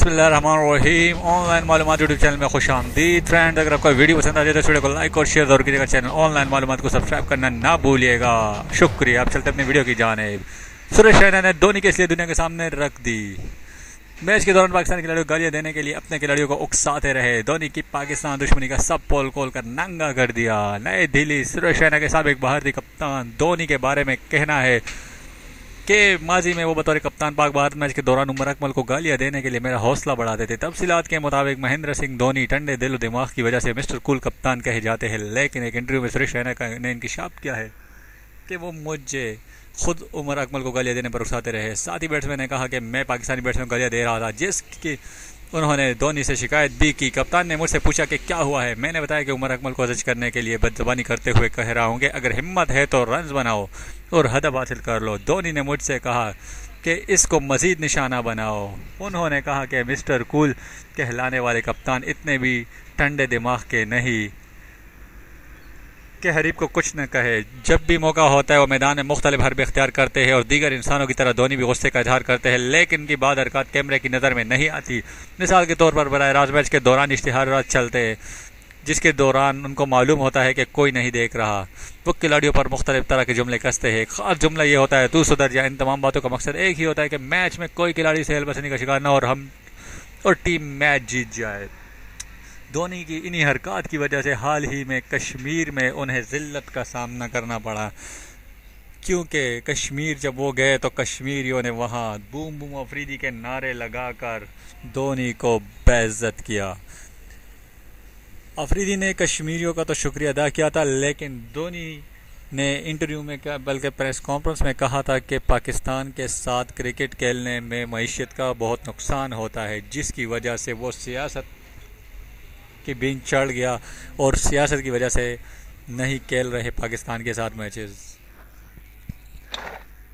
बिस्मिल्लाहिर्रहमानिर्रहीम। ऑनलाइन मालूमात YouTube channel में खुश आमदीद। फ्रेंड, अगर आपको वीडियो पसंद आ जाए तो इस वीडियो को लाइक और शेयर जरूर कीजिएगा। चैनल ऑनलाइन मालूमात को सब्सक्राइब करना ना भूलिएगा। शुक्रिया। अब चलते अपनी वीडियो की जानिब। सुरेश रैना ने धोनी के इसलिए दुनिया के सामने रख दी। मैच के दौरान पाकिस्तानी खिलाड़ियों को गालियां देने के लिए अपने खिलाड़ियों को उकसाते रहे। धोनी की पाकिस्तान दुश्मनी का सब पोल खोल कर नंगा कर दिया। नई दिल्ली। सुरेश रैना के साबिक भारतीय कप्तान धोनी के बारे में कहना है कि माजी में वो बतौर कप्तान पाक भारत मैच के दौरान उमर अकमल को गालियां देने के लिए मेरा हौसला बढ़ाते थे। तफसीलात के मुताबिक महेंद्र सिंह धोनी ठंडे दिल दिमाग की वजह से मिस्टर कूल कप्तान कहे जाते हैं, लेकिन एक इंटरव्यू में सुरेश रैना ने इंकशाफ किया है कि वो मुझे खुद उमर अकमल को गालियां देने पर उकसाते रहे। साथ ही बैट्समैन ने कहा कि मैं पाकिस्तानी बैट्समैन को गालियां दे रहा था, जिसकी उन्होंने धोनी से शिकायत भी की। कप्तान ने मुझसे पूछा कि क्या हुआ है। मैंने बताया कि उमर अकमल को जज करने के लिए बदजुबानी करते हुए कह रहा हूँ कि अगर हिम्मत है तो रन्स बनाओ और हदफ हासिल कर लो। धोनी ने मुझसे कहा कि इसको मजीद निशाना बनाओ। उन्होंने कहा कि मिस्टर कूल कहलाने वाले कप्तान इतने भी ठंडे दिमाग के नहीं कि हरीफ को कुछ न कहे। जब भी मौका होता है वो मैदान में मुख्तलिफ हरबे इख्तियार करते हैं और दीगर इंसानों की तरह धोनी भी गुस्से का इजहार करते हैं, लेकिन इनकी बाद हरकत कैमरे की नज़र में नहीं आती। मिसाल के तौर पर बराह रास्त मैच के दौरान इश्तिहारात चलते हैं जिसके दौरान उनको मालूम होता है कि कोई नहीं देख रहा। वो खिलाड़ियों पर मुख्तलिफ तरह के जुमले कसते हैं। खास जुमला ये होता है तू सुधर जा। इन तमाम बातों का मकसद एक ही होता है कि मैच में कोई खिलाड़ी से हलबसनी का शिकार न और टीम मैच जीत जाए। धोनी की इन्हीं हरकत की वजह से हाल ही में कश्मीर में उन्हें जिल्लत का सामना करना पड़ा, क्योंकि कश्मीर जब वो गए तो कश्मीरियों ने वहाँ बूम बूम अफरीदी के नारे लगाकर धोनी को बेइज्जत किया। अफरीदी ने कश्मीरियों का तो शुक्रिया अदा किया था, लेकिन धोनी ने इंटरव्यू में बल्कि प्रेस कॉन्फ्रेंस में कहा था कि पाकिस्तान के साथ क्रिकेट खेलने में मईशत का बहुत नुकसान होता है, जिसकी वजह से वो सियासत की बीच चढ़ गया और सियासत की वजह से नहीं खेल रहे पाकिस्तान के साथ मैचेस।